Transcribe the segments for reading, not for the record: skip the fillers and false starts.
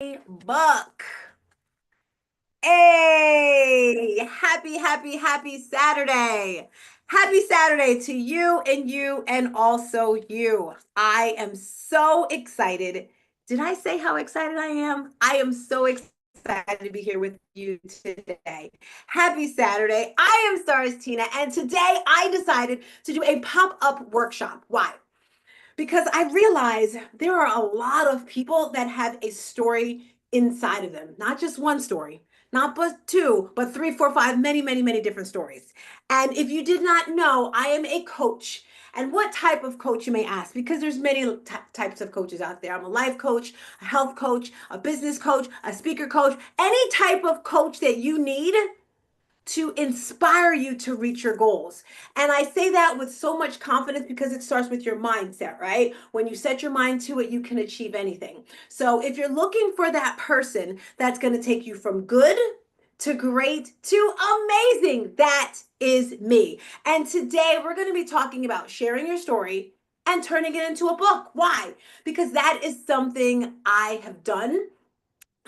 book. Hey, happy Saturday. Happy Saturday to you and also you. I am so excited. Did I say how excited I am? I am so excited to be here with you today. Happy Saturday. I am Stars Tina, and today I decided to do a pop-up workshop. Why? Because I realize there are a lot of people that have a story inside of them, not just one story, not but two, but three, four, five, many different stories. And if you did not know, I am a coach. And what type of coach, you may ask? Because there's many types of coaches out there. I'm a life coach, a health coach, a business coach, a speaker coach, any type of coach that you need to inspire you to reach your goals. And I say that with so much confidence because it starts with your mindset, right? When you set your mind to it, you can achieve anything. So if you're looking for that person that's going to take you from good to great to amazing, that is me. And today we're going to be talking about sharing your story and turning it into a book. Why? Because that is something I have done.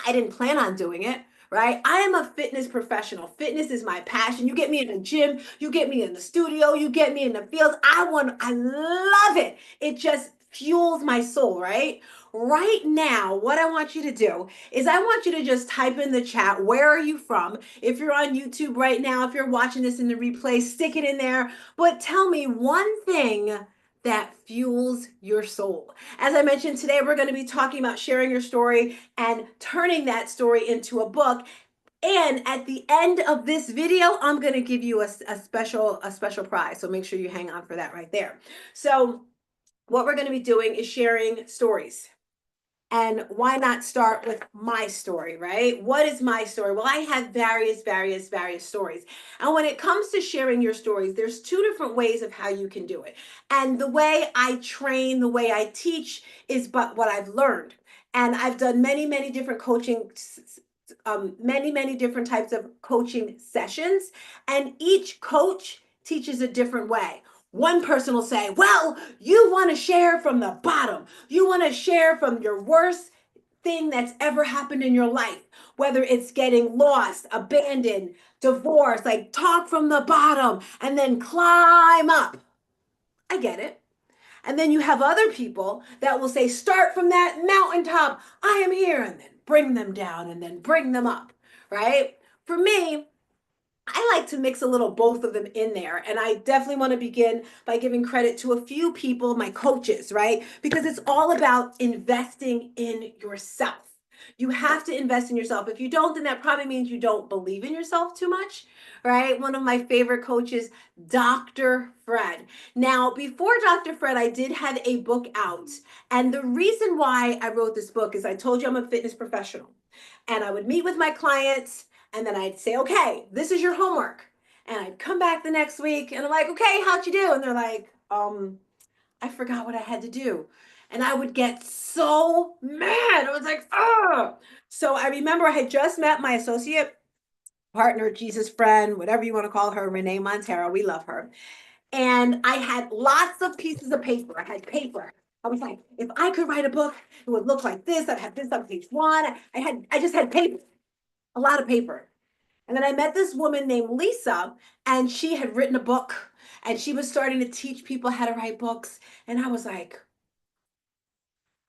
I didn't plan on doing it, right? I am a fitness professional. Fitness is my passion. You get me in the gym, you get me in the studio, you get me in the fields. I love it. It just fuels my soul, right? Right now, what I want you to do is I want you to just type in the chat, where are you from? If you're on YouTube right now, if you're watching this in the replay, stick it in there. But tell me one thing that fuels your soul. As I mentioned, today we're going to be talking about sharing your story and turning that story into a book. And at the end of this video, I'm going to give you a special prize. So make sure you hang on for that right there. So what we're going to be doing is sharing stories. And why not start with my story, right? What is my story? Well, I have various stories. And when it comes to sharing your stories, there's two different ways of how you can do it. And the way I train, the way I teach is but what I've learned. And I've done many different many different types of coaching sessions. And each coach teaches a different way. One person will say, well, you want to share from the bottom. You want to share from your worst thing that's ever happened in your life, whether it's getting lost, abandoned, divorced, like talk from the bottom and then climb up. I get it. And then you have other people that will say, start from that mountaintop. I am here. And then bring them down and then bring them up, right? For me, I like to mix a little both of them in there. And I definitely want to begin by giving credit to a few people, my coaches, right? Because it's all about investing in yourself. You have to invest in yourself. If you don't, then that probably means you don't believe in yourself too much, right? One of my favorite coaches, Dr. Fred. Now, before Dr. Fred, I did have a book out. And the reason why I wrote this book is I told you I'm a fitness professional. And I would meet with my clients and then I'd say, okay, this is your homework. And I'd come back the next week and I'm like, okay, how'd you do? And they're like, I forgot what I had to do. And I would get so mad. I was like, oh. So I remember I had just met my associate partner, Jesus friend, whatever you want to call her, Renee Montero. We love her. And I had lots of pieces of paper. I had paper. I was like, if I could write a book, it would look like this. I'd have this on page one. I just had paper, a lot of paper. And then I met this woman named Lisa, and she had written a book and she was starting to teach people how to write books. And I was like,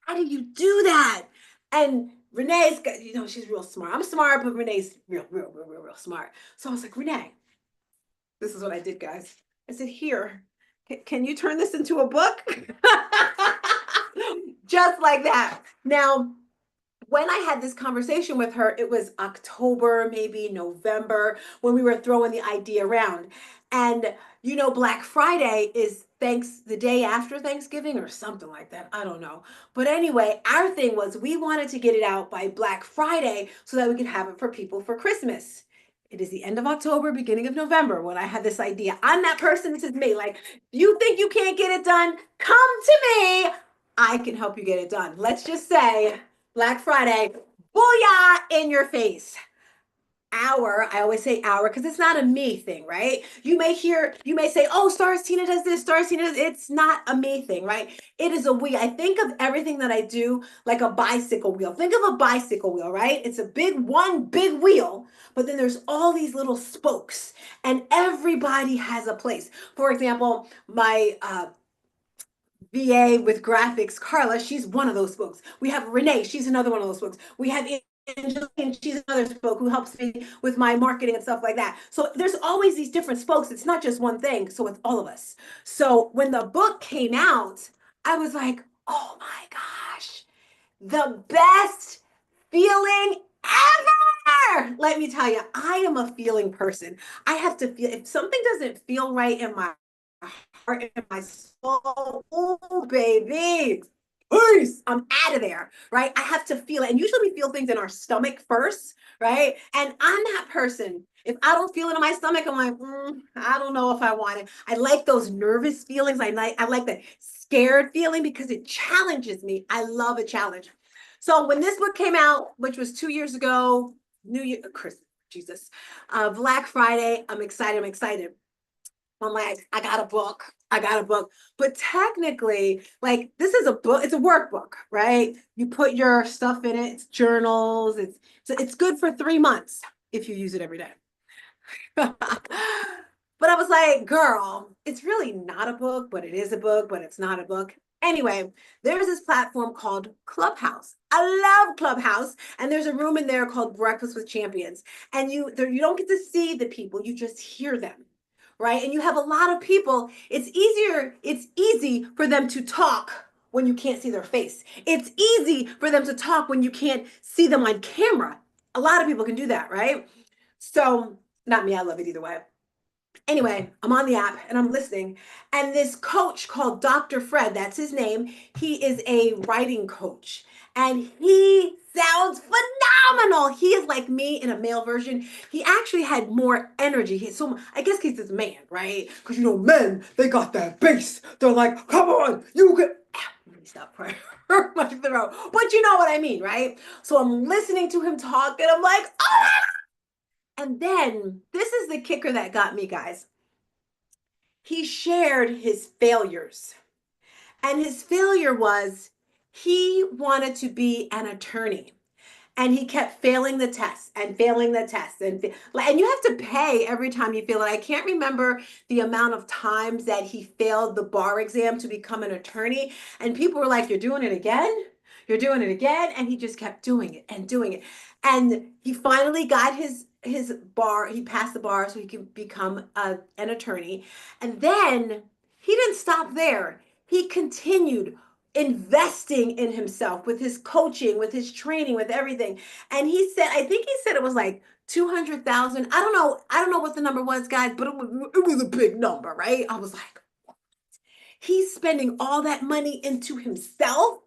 how do you do that? And Renee's got, she's real smart. I'm smart, but Renee's real smart. So I was like, Renee, this is what I did, guys. I said, here, can you turn this into a book? Just like that. Now, when I had this conversation with her, it was October, maybe November, when we were throwing the idea around. And Black Friday is the day after Thanksgiving or something like that. I don't know. But anyway, our thing was we wanted to get it out by Black Friday so that we could have it for people for Christmas. It is the end of October, beginning of November when I had this idea. I'm that person. This is me. Like, you think you can't get it done? Come to me. I can help you get it done. Let's just say Black Friday, booyah in your face. our, I always say our because it's not a me thing, right? You may say, oh, Stars Tina does this, Stars Tina does, it's not a me thing, right? It is a we. I think of everything that I do like a bicycle wheel. Think of a bicycle wheel, right? It's a one big wheel, but then there's all these little spokes, and everybody has a place. For example, my VA with graphics, Carla, she's one of those folks. We have Renee, she's another one of those folks. We have Angeline, she's another spoke who helps me with my marketing and stuff like that. So there's always these different spokes. It's not just one thing. So it's all of us. So when the book came out, I was like, oh my gosh, the best feeling ever. Let me tell you, I am a feeling person. I have to feel, if something doesn't feel right in my heart, in my soul, oh, baby, peace, I'm out of there, right? I have to feel it. And usually we feel things in our stomach first, right? And I'm that person. If I don't feel it in my stomach, I'm like, I don't know if I want it. I like those nervous feelings. I like that scared feeling because it challenges me. I love a challenge. So when this book came out, which was 2 years ago, New Year, Christmas, Jesus, Black Friday, I'm excited. I'm excited. I'm like, I got a book. I got a book. But technically, like this is a book, it's a workbook, right? You put your stuff in it, it's journals, it's good for 3 months if you use it every day. But I was like, girl, it's really not a book, but it is a book, but it's not a book. Anyway, there's this platform called Clubhouse. I love Clubhouse, and there's a room in there called Breakfast with Champions. And you don't get to see the people, you just hear them, right? And you have a lot of people. It's easy for them to talk when you can't see their face. It's easy for them to talk when you can't see them on camera. A lot of people can do that, right? So, not me, I love it either way. Anyway, I'm on the app and I'm listening. And this coach called Dr. Fred, that's his name, he is a writing coach. And he sounds phenomenal. He is like me in a male version. He actually had more energy. So I guess he's this man, right? Because you know, men, they got that bass. They're like, come on, you can. Let me stop crying. My throat. But you know what I mean, right? So I'm listening to him talk and I'm like, oh. And then this is the kicker that got me, guys. He shared his failures. And his failure was he wanted to be an attorney. And he kept failing the tests and failing the tests. And you have to pay every time you fail it. I can't remember the amount of times that he failed the bar exam to become an attorney. And people were like, you're doing it again? You're doing it again? And he just kept doing it and doing it. And he finally got his bar, he passed the bar so he could become an attorney. And then he didn't stop there. He continued investing in himself with his coaching, with his training, with everything. And he said, I think he said it was like 200,000. I don't know. I don't know what the number was, guys, but it was a big number, right? I was like, he's spending all that money into himself,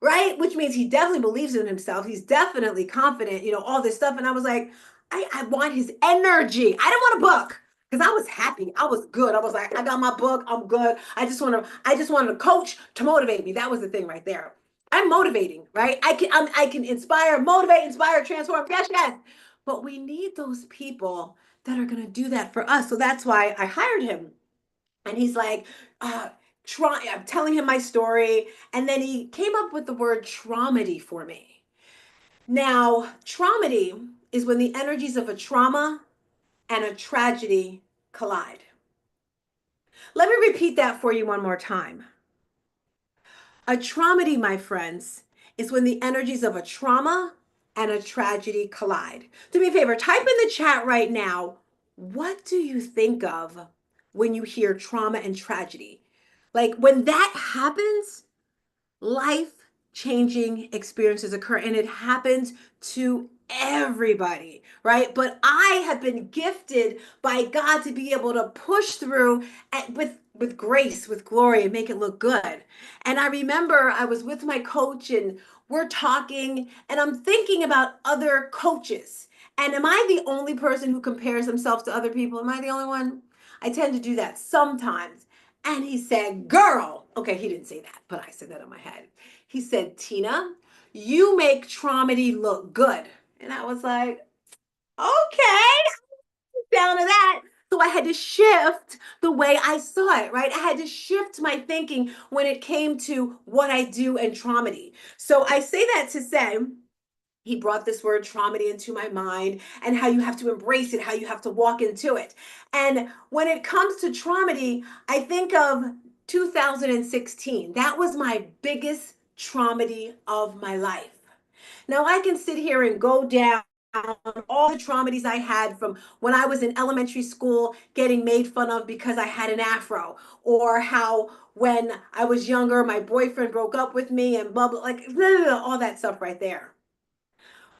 right? Which means he definitely believes in himself. He's definitely confident, all this stuff. And I was like, I want his energy. I didn't want a book because I was happy. I was good. I was like, I got my book. I'm good. I just wanted a coach to motivate me. That was the thing right there. I'm motivating, right? I can inspire, motivate, inspire, transform. Yes, yes. But we need those people that are going to do that for us. So that's why I hired him. And he's like, I'm telling him my story. And then he came up with the word traumedy for me. Now, traumedy is when the energies of a trauma and a tragedy collide. Let me repeat that for you one more time. A traumedy, my friends, is when the energies of a trauma and a tragedy collide. Do me a favor, type in the chat right now, what do you think of when you hear trauma and tragedy? Like when that happens, life changing experiences occur and it happens to everybody, right? But I have been gifted by God to be able to push through with grace, with glory, and make it look good. And I remember I was with my coach and we're talking and I'm thinking about other coaches. And am I the only person who compares themselves to other people? Am I the only one? I tend to do that sometimes. And he said, girl, okay, he didn't say that, but I said that in my head. He said, Tina, you make traumedy look good. And I was like, Okay, down to that. So I had to shift the way I saw it, right? I had to shift my thinking when it came to what I do in traumedy. So I say that to say, he brought this word traumedy into my mind and how you have to embrace it, how you have to walk into it. And when it comes to traumedy, I think of 2016. That was my biggest traumedy of my life. Now I can sit here and go down all the traumatides I had from when I was in elementary school getting made fun of because I had an afro, or how when I was younger my boyfriend broke up with me and blah blah, like blah, blah, all that stuff right there.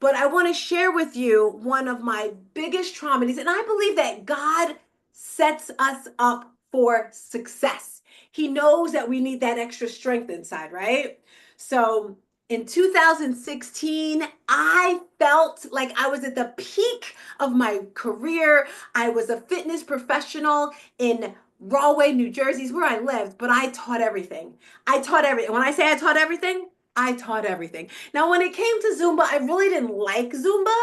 But I want to share with you one of my biggest traumatides. And I believe that God sets us up for success. He knows that we need that extra strength inside, right? So in 2016, I felt like I was at the peak of my career. I was a fitness professional in Rahway, New Jersey, is where I lived, but I taught everything. I taught everything. When I say I taught everything, I taught everything. Now, when it came to Zumba, I really didn't like Zumba,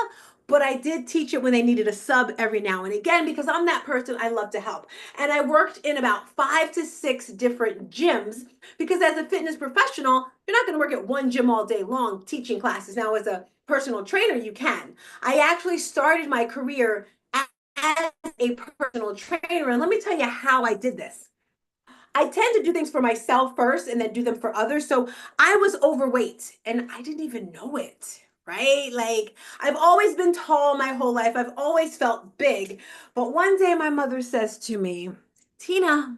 but I did teach it when they needed a sub every now and again because I'm that person. I love to help. And I worked in about 5 to 6 different gyms because as a fitness professional, you're not going to work at one gym all day long teaching classes. Now, as a personal trainer, you can. I actually started my career as a personal trainer. And let me tell you how I did this. I tend to do things for myself first and then do them for others. So I was overweight and I didn't even know it, right? Like I've always been tall my whole life. I've always felt big. But one day my mother says to me, Tina,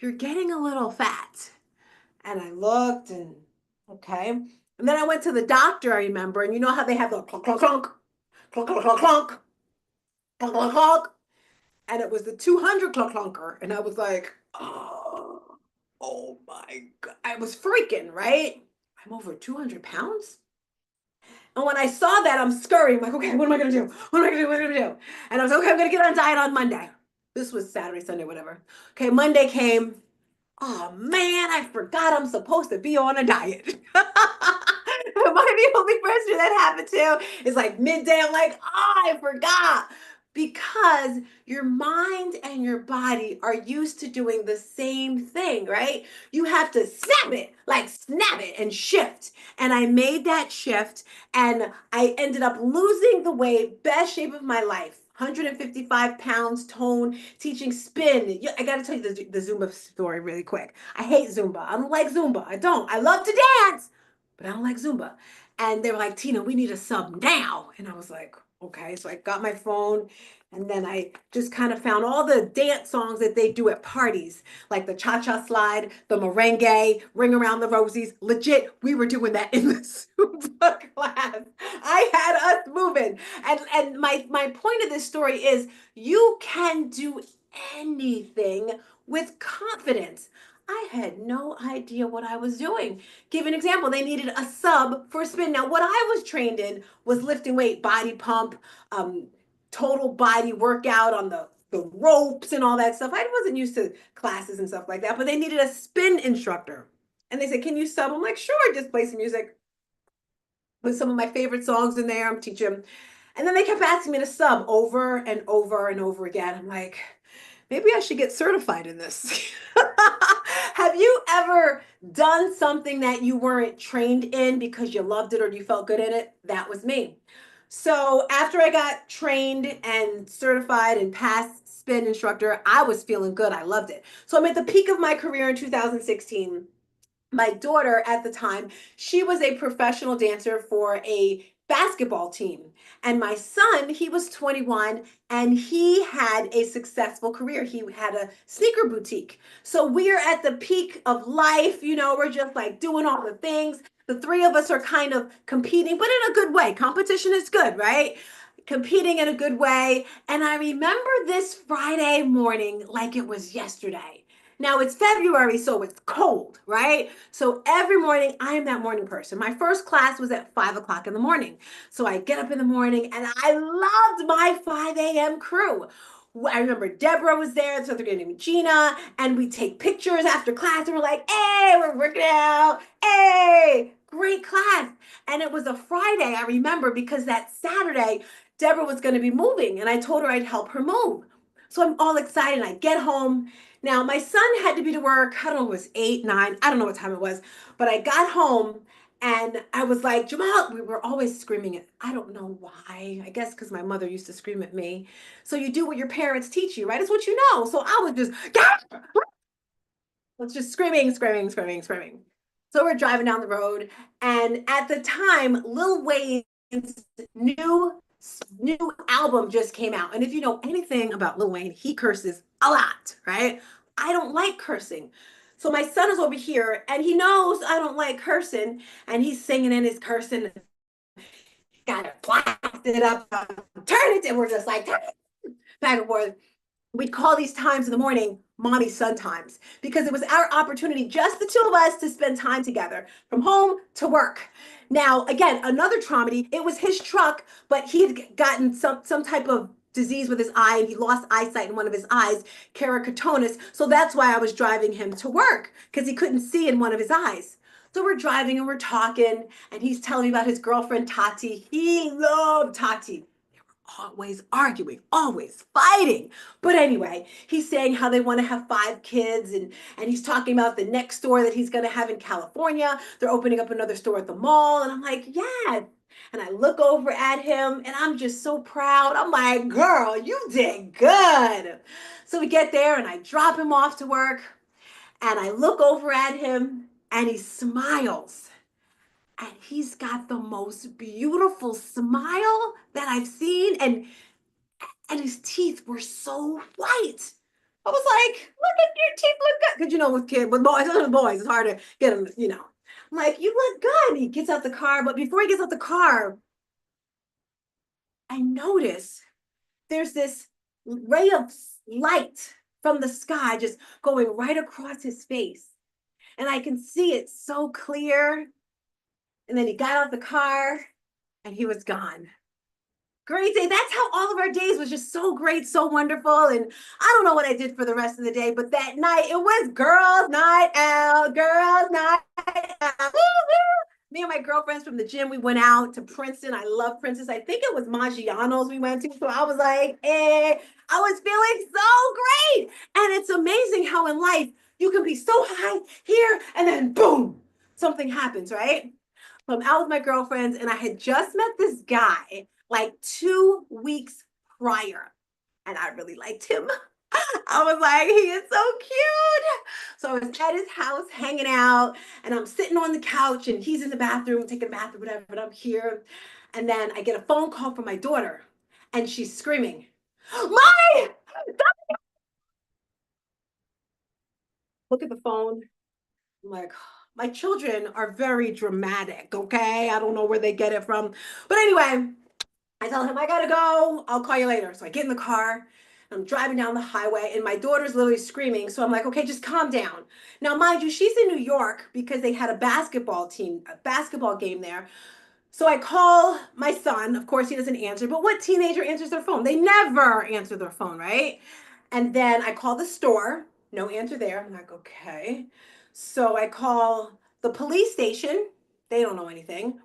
you're getting a little fat. And I looked and okay. And then I went to the doctor, I remember, and you know how they have the clunk, clunk, clunk, clunk, clunk, clunk, clunk, clunk, clunk, clunk, and it was the 200 clunk clunker. And I was like, oh my God. I was freaking, right? I'm over 200 pounds. And when I saw that, I'm scurrying, like, okay, what am I gonna do? What am I gonna do? What am I gonna do? And I was like, okay, I'm gonna get on diet on Monday. This was Saturday, Sunday, whatever. Okay, Monday came. Oh man, I forgot I'm supposed to be on a diet. Am I the only person that happened to? It's like midday. I'm like, oh, I forgot. Because your mind and your body are used to doing the same thing, right? You have to snap it, like snap it and shift. And I made that shift and I ended up losing the weight, best shape of my life. 155 pounds, tone, teaching spin. I got to tell you the Zumba story really quick. I hate Zumba. I don't like Zumba. I don't. I love to dance, but I don't like Zumba. And they were like, Tina, we need a sub now. And I was like, okay. So I got my phone and then I just kind of found all the dance songs that they do at parties, like the cha-cha slide, the merengue, ring around the rosies. Legit, we were doing that in the Zumba class. I had us moving. And my point of this story is you can do anything with confidence. I had no idea what I was doing. Give an example. They needed a sub for a spin. Now, what I was trained in was lifting weight, body pump, um, total body workout on the ropes and all that stuff. I wasn't used to classes and stuff like that, but they needed a spin instructor. And they said, can you sub? I'm like, sure, just play some music. Put some of my favorite songs in there. I'm teaching. And then they kept asking me to sub over and over and over again. I'm like, maybe I should get certified in this. Have you ever done something that you weren't trained in because you loved it or you felt good in it? That was me. So after I got trained and certified and passed spin instructor, I was feeling good. I loved it. So I'm at the peak of my career in 2016. My daughter at the time, she was a professional dancer for a basketball team. And my son, he was 21 and he had a successful career. He had a sneaker boutique. So we're at the peak of life, we're just like doing all the things. The three of us are kind of competing, but in a good way. Competition is good, right? Competing in a good way. And I remember this Friday morning like it was yesterday. Now it's February, so it's cold, right? So every morning, I am that morning person. My first class was at 5 o'clock in the morning. So I get up in the morning and I loved my 5 a.m. crew. I remember Deborah was there, this other girl named Gina, and we take pictures after class and we're like, hey, we're working out. Hey, great class. And it was a Friday, I remember, because that Saturday, Deborah was going to be moving, and I told her I'd help her move. So I'm all excited. I get home. Now, my son had to be to work. I don't know, it was 8, 9. I don't know what time it was. But I got home and I was like, Jamal, we were always screaming it. I don't know why. I guess because my mother used to scream at me. So you do what your parents teach you, right? It's what you know. So I was just, was just screaming, screaming, screaming, screaming. So we're driving down the road. And at the time, Lil Wayne's new new album just came out. And if you know anything about Lil Wayne, he curses a lot, right? I don't like cursing. So my son is over here and he knows I don't like cursing and he's singing and he's cursing. Got it blasted up, turn it, and we're just like back and forth. We'd call these times in the morning mommy son times because it was our opportunity, just the two of us, to spend time together from home to work. Now, again, another trauma, it was his truck, but he had gotten some type of disease with his eye and he lost eyesight in one of his eyes, keratoconus. So that's why I was driving him to work because he couldn't see in one of his eyes. So we're driving and we're talking, and he's telling me about his girlfriend Tati. He loved Tati, always arguing, always fighting. But anyway, he's saying how they want to have 5 kids, and he's talking about the next store that he's going to have in California. They're opening up another store at the mall, and I'm like, yeah. And I look over at him, and I'm just so proud. I'm like, girl, you did good. So we get there, and I drop him off to work, and I look over at him, and he smiles and he's got the most beautiful smile that I've seen, and his teeth were so white. I was like, look at your teeth, look good. Because with kids, with boys, it's hard to get them. I'm like, you look good. He gets out the car, but before he gets out the car, I notice there's this ray of light from the sky just going right across his face. And I can see it so clear. And then he got out the car and he was gone. Great day. That's how all of our days was just so great, so wonderful. And I don't know what I did for the rest of the day, but that night it was girls' night out, girls' night out. Me and my girlfriends from the gym, we went out to Princeton. I love Princeton. I think it was Maggiano's we went to. So I was like, I was feeling so great. And it's amazing how in life you can be so high here and then boom, something happens, right? So I'm out with my girlfriends, and I had just met this guy like 2 weeks prior, and I really liked him. I was like, he is so cute. So I was at his house hanging out, and I'm sitting on the couch, and he's in the bathroom, taking a bath or whatever, but I'm here. And then I get a phone call from my daughter, and she's screaming, Mommy! Look at the phone. I'm like, my children are very dramatic, okay? I don't know where they get it from. But anyway, I tell him, I gotta go. I'll call you later. So I get in the car. I'm driving down the highway, and my daughter's literally screaming. So I'm like, okay, just calm down. Now, mind you, she's in New York because they had a basketball game there. So I call my son. Of course, he doesn't answer, but what teenager answers their phone? They never answer their phone, right? And then I call the store. No answer there. I'm like, okay. So I call the police station. They don't know anything.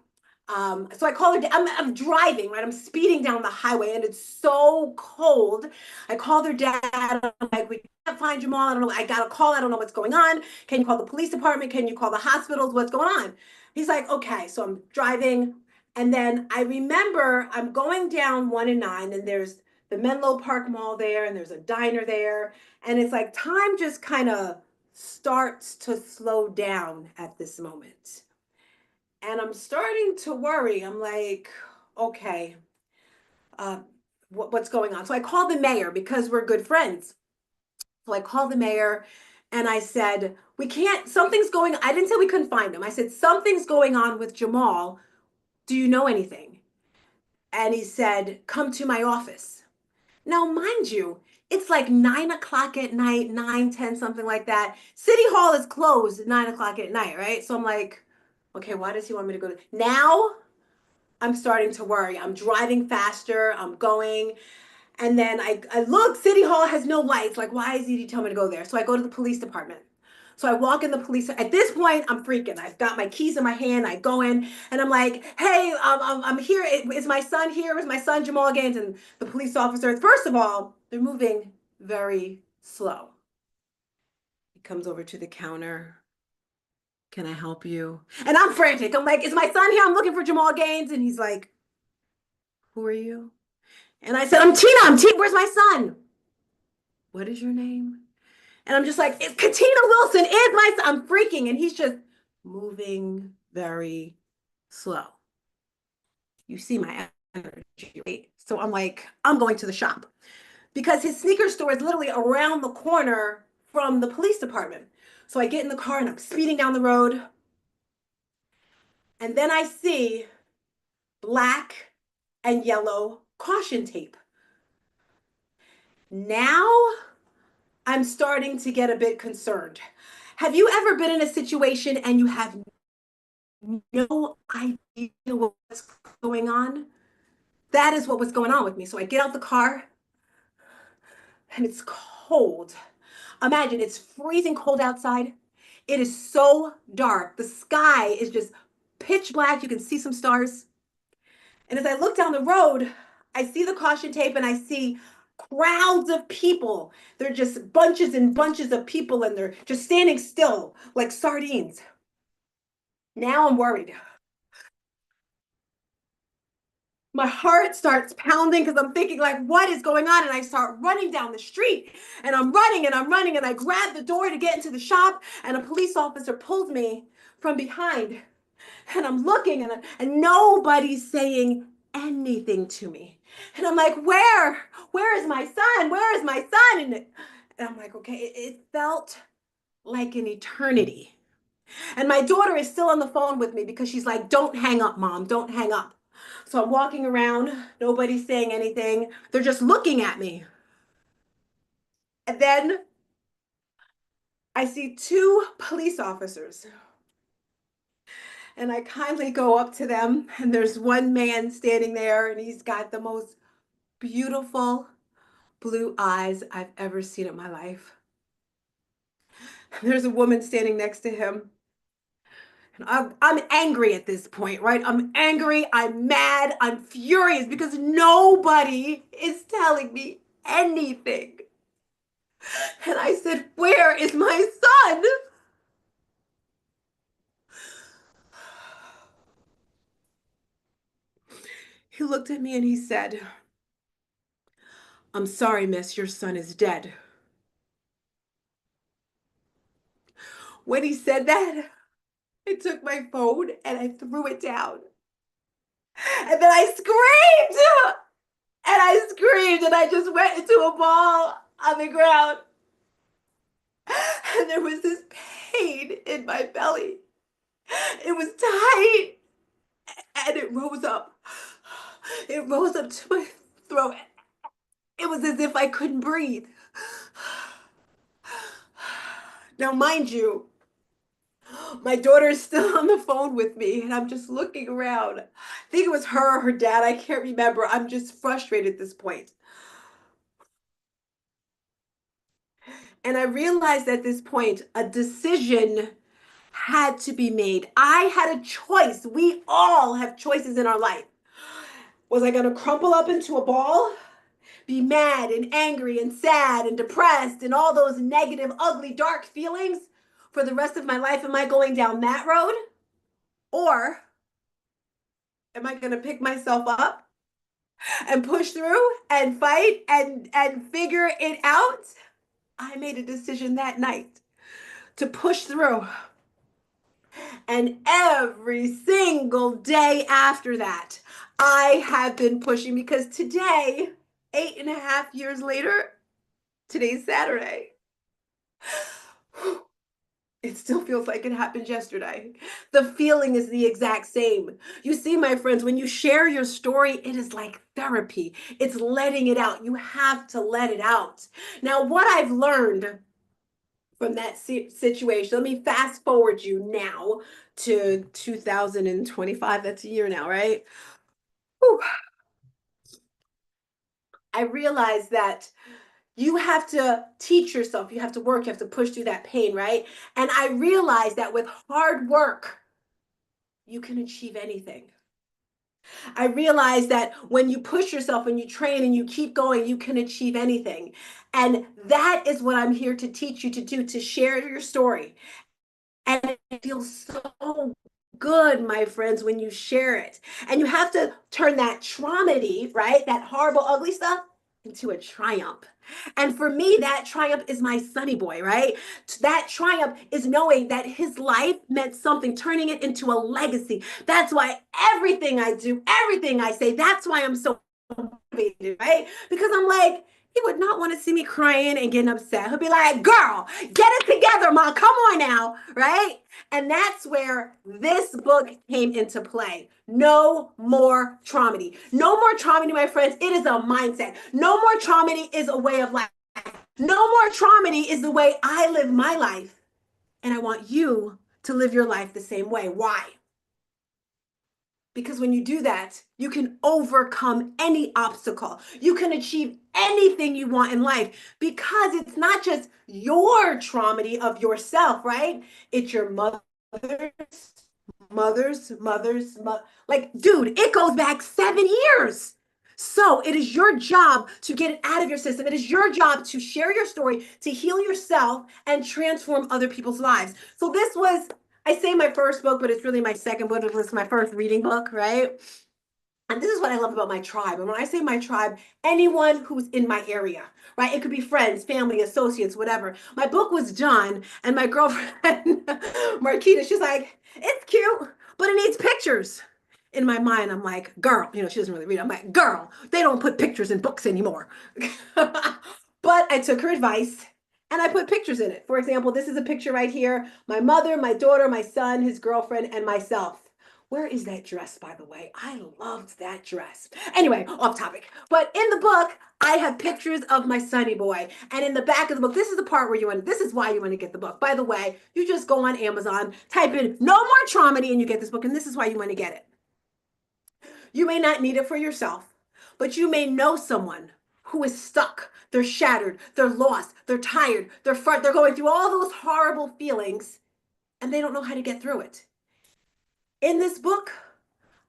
So I call her. I'm driving, right? I'm speeding down the highway, and it's so cold. I call their dad. I'm like, we can't find Jamal. I don't know. I got a call. I don't know what's going on. Can you call the police department? Can you call the hospitals? What's going on? He's like, okay. So I'm driving, and then I remember I'm going down 1 and 9, and there's the Menlo Park Mall there, and there's a diner there, and it's like time just kind of starts to slow down at this moment. And I'm starting to worry. I'm like, okay, uh, what's going on? So I called the mayor because we're good friends. So I called the mayor and I said, we can't, something's going, I didn't say we couldn't find him. I said, something's going on with Jamal. Do you know anything? And he said, come to my office. Now, mind you, it's like 9 o'clock at night, 9, 10, something like that. City Hall is closed at 9 o'clock at night, right? So I'm like, okay, why does he want me to go to now? I'm starting to worry. I'm driving faster. I'm going. And then I look, City Hall has no lights. Like, why is he telling me to go there? So I go to the police department. So I walk in the police. At this point, I'm freaking. I've got my keys in my hand. I go in and I'm like, hey, I'm here. Is my son here? Is my son Jamal Gaines? And the police officer, first of all, they're moving very slow. He comes over to the counter. Can I help you? And I'm frantic. I'm like, is my son here? I'm looking for Jamal Gaines. And he's like, who are you? And I said, I'm Tina. I'm Tina. Where's my son? What is your name? And I'm just like, Katina Wilson is my son. I'm freaking. And he's just moving very slow. You see my energy, right? So I'm like, I'm going to the shop because his sneaker store is literally around the corner from the police department. So I get in the car and I'm speeding down the road. And then I see black and yellow caution tape. Now I'm starting to get a bit concerned. Have you ever been in a situation and you have no idea what's going on? That is what was going on with me. So I get out the car and it's cold. Imagine it's freezing cold outside. It is so dark. The sky is just pitch black. You can see some stars. And as I look down the road, I see the caution tape and I see crowds of people. They're just bunches and bunches of people and they're just standing still like sardines. Now I'm worried. My heart starts pounding because I'm thinking like, what is going on? And I start running down the street and I'm running and I'm running and I grab the door to get into the shop and a police officer pulls me from behind and I'm looking and nobody's saying anything to me. And I'm like, where is my son? Where is my son? And I'm like, okay, it felt like an eternity. And my daughter is still on the phone with me because she's like, don't hang up, mom, don't hang up. So I'm walking around, nobody's saying anything. They're just looking at me. And then I see two police officers. And I kindly go up to them, and there's one man standing there, and he's got the most beautiful blue eyes I've ever seen in my life. There's a woman standing next to him. And I'm angry at this point, right? I'm angry, I'm mad, I'm furious because nobody is telling me anything. And I said, where is my son? He looked at me and he said, I'm sorry, miss, your son is dead. When he said that, I took my phone and I threw it down. And then I screamed and I screamed and I just went into a ball on the ground. And there was this pain in my belly. It was tight and it rose up. It rose up to my throat. It was as if I couldn't breathe. Now, mind you, my daughter is still on the phone with me, and I'm just looking around. I think it was her or her dad. I can't remember. I'm just frustrated at this point. And I realized at this point a decision had to be made. I had a choice. We all have choices in our life. Was I going to crumple up into a ball, be mad and angry and sad and depressed and all those negative, ugly, dark feelings for the rest of my life? Am I going down that road? Or am I going to pick myself up and push through and fight and figure it out? I made a decision that night to push through. And every single day after that, I have been pushing because today, 8.5 years later, today's Saturday. It still feels like it happened yesterday. The feeling is the exact same. You see, my friends, when you share your story, it is like therapy. It's letting it out. You have to let it out. Now, what I've learned from that situation, let me fast forward you now to 2025. That's a year now, right? Whew. I realized that you have to teach yourself, you have to work, you have to push through that pain, right? And I realized that with hard work, you can achieve anything. I realized that when you push yourself and you train and you keep going, you can achieve anything. And that is what I'm here to teach you to do, to share your story. And it feels so good, my friends, when you share it. And you have to turn that traumedy, right? That horrible, ugly stuff into a triumph. And for me, that triumph is my sonny boy, right? That triumph is knowing that his life meant something, turning it into a legacy. That's why everything I do, everything I say, that's why I'm so motivated, right? Because I'm like, he would not want to see me crying and getting upset. He'll be like, girl, get it together, mom. Come on now, right? And that's where this book came into play. No more traumedy. No more traumedy, my friends. It is a mindset. No more traumedy is a way of life. No more traumedy is the way I live my life. And I want you to live your life the same way. Why? Because when you do that, you can overcome any obstacle. You can achieve anything you want in life because it's not just your traumedy of yourself, right? It's your like, dude, it goes back 7 years. So it is your job to get it out of your system. It is your job to share your story, to heal yourself, and transform other people's lives. So this was, I say my first book, but it's really my second book. It was my first reading book, right? And this is what I love about my tribe. And when I say my tribe, anyone who's in my area, right? It could be friends, family, associates, whatever. My book was done, and my girlfriend, Marquita, she's like, it's cute, but it needs pictures. In my mind, I'm like, girl, she doesn't really read. I'm like, girl, they don't put pictures in books anymore. But I took her advice and I put pictures in it. For example, this is a picture right here. My mother, my daughter, my son, his girlfriend, and myself. Where is that dress, by the way? I loved that dress. Anyway, off topic. But in the book, I have pictures of my sonny boy. And in the back of the book, this is the part where this is why you want to get the book. By the way, you just go on Amazon, type in no more traumedy, and you get this book. And this is why you want to get it. You may not need it for yourself, but you may know someone who is stuck. They're shattered, they're lost, they're tired, they're going through all those horrible feelings, and they don't know how to get through it. In this book,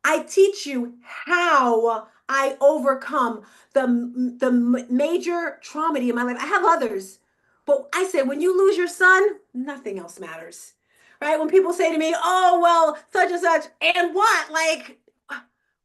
I teach you how I overcome the major trauma in my life. I have others, but I say when you lose your son, nothing else matters, right? When people say to me, "Oh, well, such and such," and what? Like,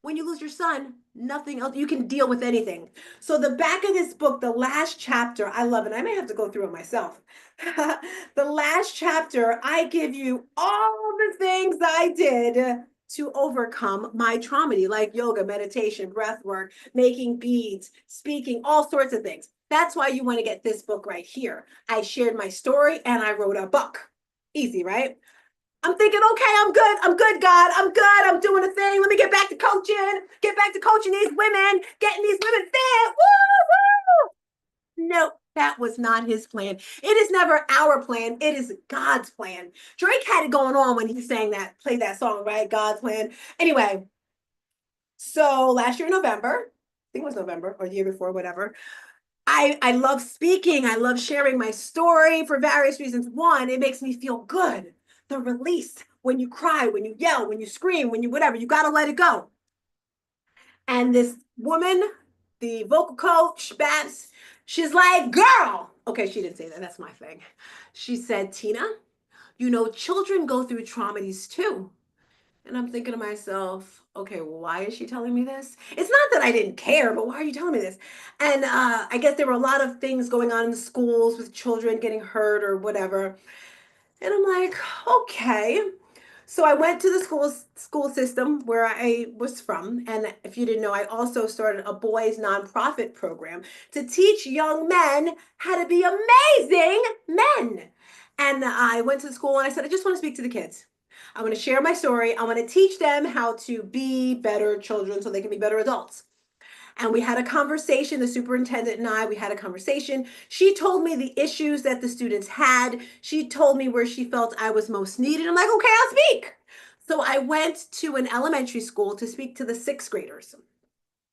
when you lose your son, nothing else. You can deal with anything. So the back of this book, the last chapter, I love it. I may have to go through it myself. The last chapter, I give you all the things I did to overcome my trauma, like yoga, meditation, breath work, making beads, speaking, all sorts of things. That's why you want to get this book right here. I shared my story and I wrote a book. Easy, right? I'm thinking, okay, I'm good, God, I'm good, I'm doing a thing. Let me get back to coaching these women, getting these women fit. Woo, woo. No, that was not his plan. It is never our plan. It is God's plan. Drake had it going on when he sang that, played that song, right? God's plan. Anyway, so last year in November, I think it was November or the year before, whatever. I love speaking. I love sharing my story for various reasons. One, it makes me feel good. The release when you cry, when you yell, when you scream, when you whatever, you got to let it go. And this woman, the vocal coach, Babs, she's like, girl. Okay, she didn't say that. That's my thing. She said, Tina, children go through traumas too. And I'm thinking to myself, okay, well, why is she telling me this? It's not that I didn't care, but why are you telling me this? And I guess there were a lot of things going on in the schools with children getting hurt or whatever. And I'm like, okay. So I went to the school system where I was from. And if you didn't know, I also started a boys nonprofit program to teach young men how to be amazing men. And I went to the school and I said, I just want to speak to the kids. I want to share my story. I want to teach them how to be better children so they can be better adults. And we had a conversation, the superintendent and we had a conversation. She told me the issues that the students had. She told me where she felt I was most needed. I'm like, okay, I'll speak. So I went to an elementary school to speak to the sixth graders.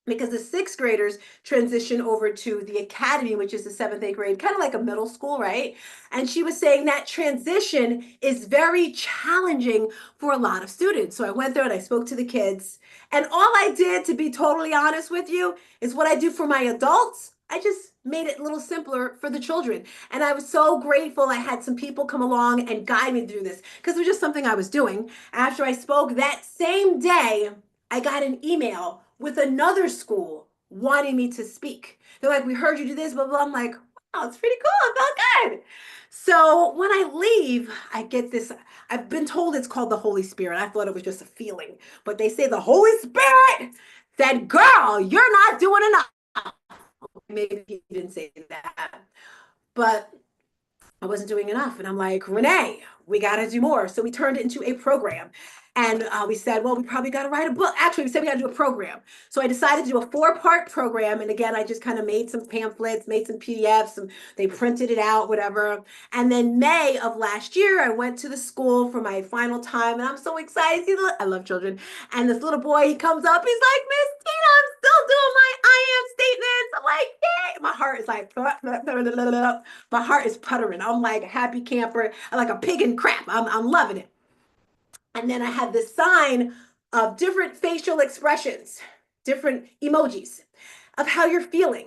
because the sixth graders transition over to the academy, which is the seventh, eighth grade, kind of like a middle school, right? And she was saying that transition is very challenging for a lot of students. So I went there and I spoke to the kids. And all I did, to be totally honest with you, is what I do for my adults. I just made it a little simpler for the children. And I was so grateful I had some people come along and guide me through this because it was just something I was doing. After I spoke that same day, I got an email with another school wanting me to speak. They're like, we heard you do this, blah, blah. I'm like, wow, it's pretty cool. It felt good. So when I leave, I get this. I've been told it's called the Holy Spirit. I thought it was just a feeling, but they say the Holy Spirit said, girl, you're not doing enough. Maybe he didn't say that, but I wasn't doing enough. And I'm like, Renee, we got to do more. So we turned it into a program. And we said, well, we probably got to write a book. Actually, we said we got to do a program. So I decided to do a 4-part program. And again, I just kind of made some pamphlets, made some PDFs, and they printed it out, whatever. And then May of last year, I went to the school for my final time. And I'm so excited. I love children. And this little boy, he comes up, he's like, Miss Tina, I'm still doing my I am statements. I'm like, yay. My heart is like, my heart is puttering. I'm like a happy camper, I'm like a pig in crap. I'm loving it. And then I had this sign of different facial expressions, different emojis of how you're feeling.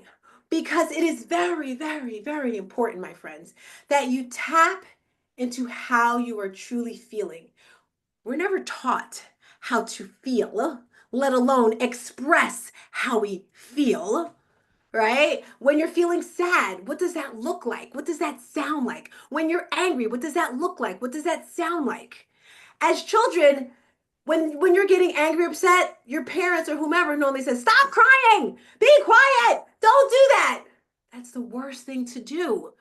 Because it is very, very, very important, my friends, that you tap into how you are truly feeling. We're never taught how to feel, let alone express how we feel, right? When you're feeling sad, what does that look like? What does that sound like? When you're angry, what does that look like? What does that sound like? As children, when you're getting angry, upset, your parents or whomever normally says, stop crying, be quiet, don't do that. That's the worst thing to do.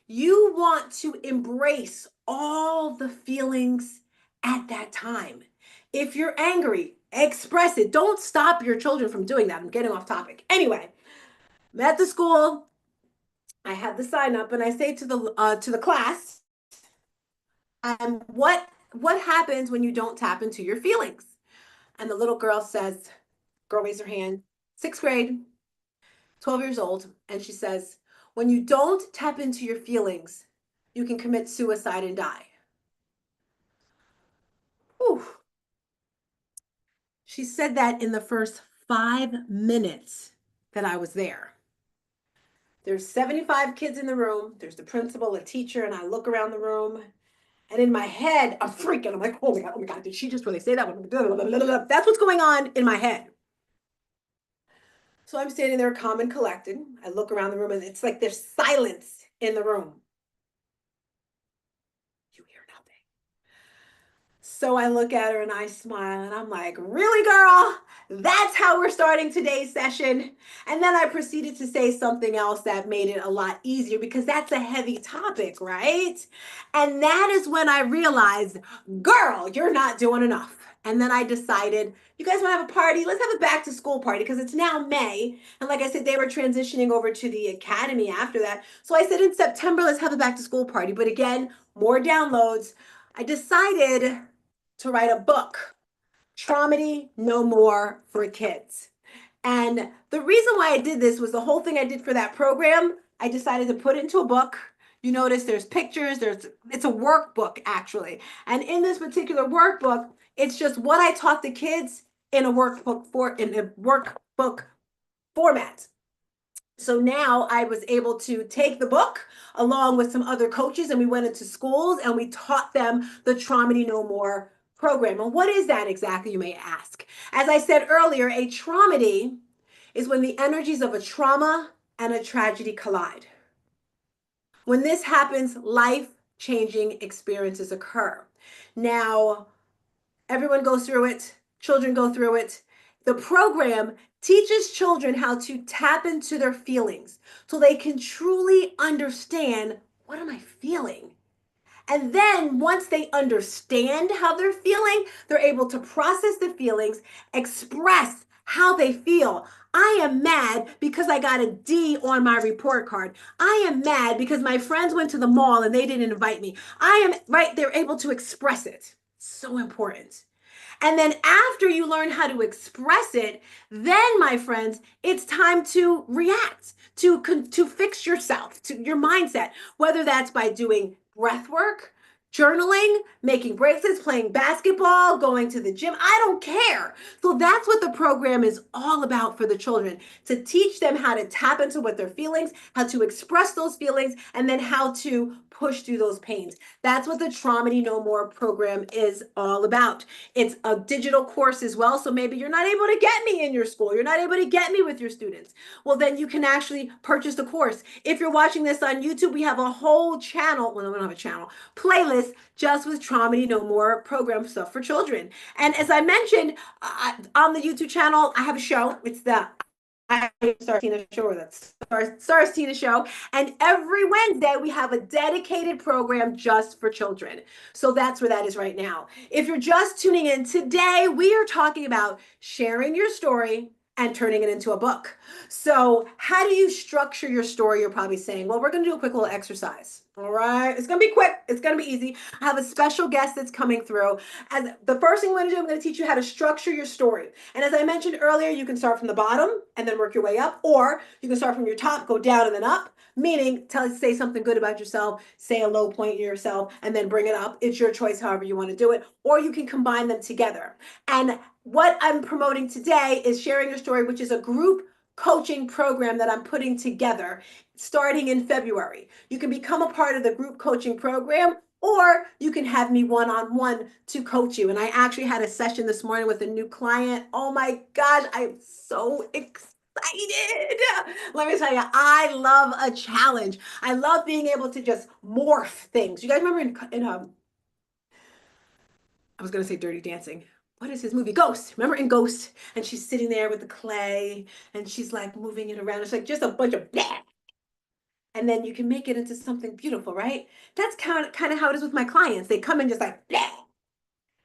You want to embrace all the feelings at that time. If you're angry, express it. Don't stop your children from doing that. I'm getting off topic. Anyway, I'm at the school. I had the sign up, and I say to the class, what happens when you don't tap into your feelings? And the little girl says, girl raised her hand, sixth grade, 12 years old, and she says, when you don't tap into your feelings, you can commit suicide and die. Whew. She said that in the first 5 minutes that I was there. There's 75 kids in the room. There's the principal, a teacher, and I look around the room. And in my head, I'm freaking. I'm like, oh my God, did she just really say that? That's what's going on in my head. So I'm standing there calm and collected. I look around the room and it's like there's silence in the room. You hear nothing. So I look at her and I smile and I'm like, really, girl? That's how we're starting today's session. And then I proceeded to say something else that made it a lot easier because that's a heavy topic, right? And that is when I realized, girl, you're not doing enough. And then I decided, you guys want to have a party? Let's have a back to school party because it's now May. And like I said, they were transitioning over to the academy after that. So I said in September, let's have a back to school party. But again, more downloads. I decided to write a book, Traumedy No More for Kids. And the reason why I did this was the whole thing I did for that program. I decided to put it into a book. You notice there's pictures, it's a workbook actually. And in this particular workbook, it's just what I taught the kids in a workbook format. So now I was able to take the book along with some other coaches and we went into schools and we taught them the Traumedy No More program. And what is that exactly, you may ask? As I said earlier, a traumedy is when the energies of a trauma and a tragedy collide. When this happens, life-changing experiences occur. Now, everyone goes through it, children go through it. The program teaches children how to tap into their feelings so they can truly understand, what am I feeling? And then once they understand how they're feeling, they're able to process the feelings, express how they feel. I am mad because I got a D on my report card. I am mad because my friends went to the mall and they didn't invite me. I am, right? They're able to express it. So important. And then after you learn how to express it, then, my friends, it's time to react, to fix yourself, to your mindset, whether that's by doing breath work, journaling, making bracelets, playing basketball, going to the gym. I don't care. So that's what the program is all about for the children, to teach them how to tap into what they're feelings, how to express those feelings, and then how to push through those pains. That's what the Traumedy No More program is all about. It's a digital course as well. So maybe you're not able to get me in your school. You're not able to get me with your students. Well, then you can actually purchase the course. If you're watching this on YouTube, we have a whole channel. Well, we don't have a channel, playlist just with Traumedy No More program stuff for children. And as I mentioned, on the YouTube channel, I have a show. It's the I Stars Tina show, or that's Stars Tina show. And every Wednesday, we have a dedicated program just for children. So that's where that is right now. If you're just tuning in today, we are talking about sharing your story and turning it into a book. So, how do you structure your story? You're probably saying, well, we're going to do a quick little exercise. All right. It's going to be quick. It's going to be easy. I have a special guest that's coming through. And the first thing I'm going to do, I'm going to teach you how to structure your story. And as I mentioned earlier, you can start from the bottom and then work your way up, or you can start from your top, go down and then up, meaning say something good about yourself, say a low point in yourself, and then bring it up. It's your choice, however you want to do it, or you can combine them together. And what I'm promoting today is Sharing Your Story, which is a group coaching program that I'm putting together starting in February. You can become a part of the group coaching program, or you can have me one-on-one to coach you. And I actually had a session this morning with a new client. Oh my gosh, I'm so excited. Let me tell you, I love a challenge. I love being able to just morph things. You guys remember in I was gonna say Dirty Dancing. What is his movie? Ghost. Remember in Ghost? And she's sitting there with the clay and she's like moving it around. It's like just a bunch of blah. And then you can make it into something beautiful, right? That's kind of how it is with my clients. They come in just like blah.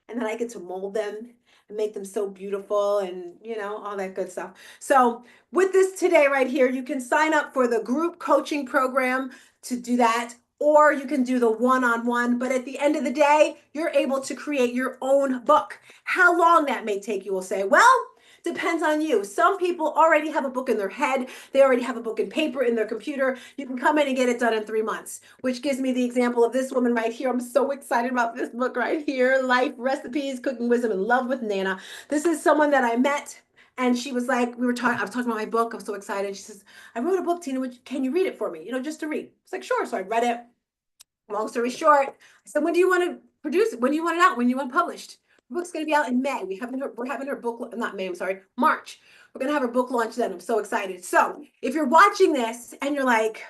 And then I get to mold them and make them so beautiful and, all that good stuff. So with this today right here, you can sign up for the group coaching program to do that, or you can do the one-on-one. But at the end of the day, you're able to create your own book. How long that may take, you will say, well, depends on you. Some people already have a book in their head. They already have a book in paper in their computer. You can come in and get it done in 3 months, which gives me the example of this woman right here. I'm so excited about this book right here, Life Recipes, Cooking Wisdom, and Love with Nana. This is someone that I met, and she was like, I was talking about my book. I'm so excited. She says, I wrote a book, Tina. Can you read it for me? Just to read. It's like, sure. So I read it. Long story short, I said, when do you want to produce it? When do you want it out? When do you want it published? The book's going to be out in May. We're having her book, not May, I'm sorry, March. We're going to have her book launch then. I'm so excited. So if you're watching this and you're like,